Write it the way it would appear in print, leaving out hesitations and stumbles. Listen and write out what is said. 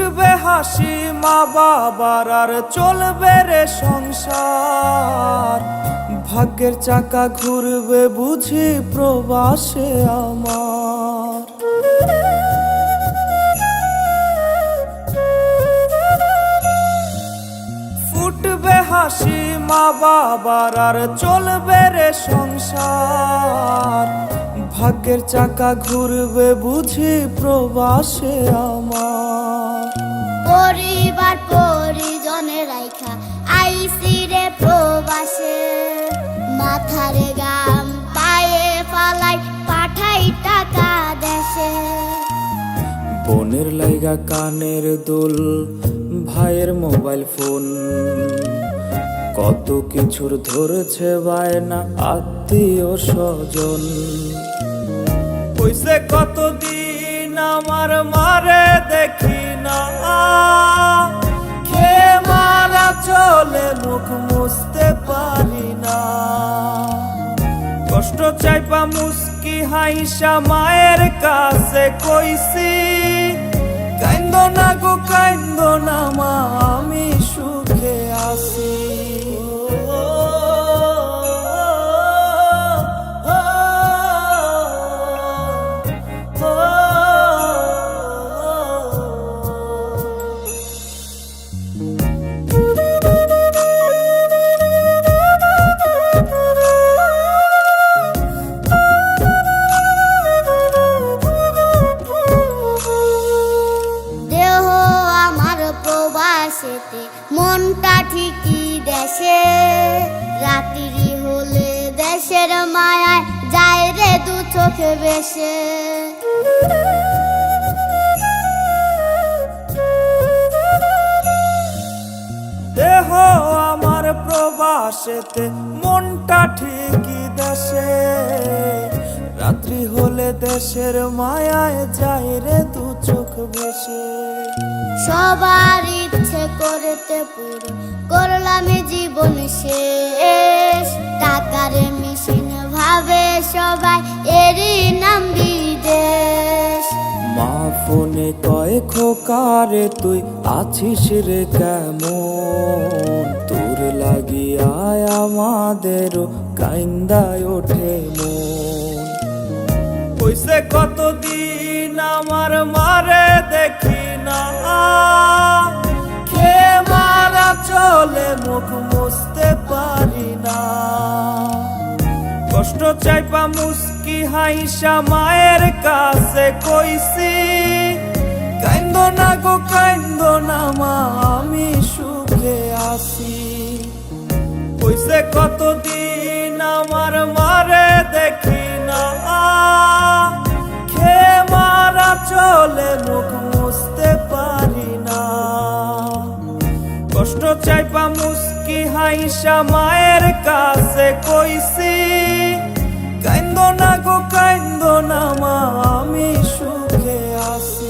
ফুটবে হাসি মা বাবার আর চলবে রে সংসার। ভাগ্যের চাকা ঘুরবে বুঝি প্রবাসে আমার। ফুটবে হাসি মা বাবার আর চলবে রে সংসার। ভাগ্যের চাকা ঘুরবে বুঝি প্রবাসে আমার। পরিবার পরিজনের রাইখা আইসি রে প্রবাসে, মাথারে গাম পায়ে ফালাই পাঠাই টাকা দেশে। বোনের লাইগা কানের দুল, ভাইয়ের মোবাইল ফোন, কত কিছুর ধরেছে বায়না আত্মীয় স্বজন। কইছে কতদিন আমার মারে দেখি না, খেয়ে মারা চলে মুখ মুছতে পারি না। কষ্ট চাইপা মুস্কি হাইসা মায়ের কাছে কইছি, কাইন্দো না গো কাইন্দো না মা, আমি সুখে আছি। মনটা ঠিকই দেশে, রাত্রি হলে দেশের মায়ায় যায় রে দু চোখে বেশে। দেহ আমার প্রবাসেতে, মনটা ঠিকই দেশে, রাত্রি হলে দেশের মায়ায় যায় রে দু চোখ বেশে। সবার ইচ্ছে করতে পুরো করলাম জীবন শেষ, টাকার মেশিন ভাবে সবাই এরই নাম বিদেশ। মা ফোনে কয় খোকারে তুই আছিস রে কেমন, তোর লাগিয়া আমাদেরও কাইন্দায় ওঠে মন। কইছে কতদিন আমার মারে দেখি না, খেয়ে মারা চলে মুখ মুছতে পারি না। কষ্ট চাইপা মুস্কি হাইসা মায়ের কাছে কইছি, কাইন্দো না গো কাইন্দো না মা, আমি সুখে আছি। কইছে কতদিন আমার মারে দেখি না, খেয়ে মারা চলে মুখ মুছতে পারি না। কষ্ট চাইপা মুস্কি হাইসা মায়ের কাছে কইছি, কাইন্দো না গো কাইন্দো না মা, আমি সুখে আছি।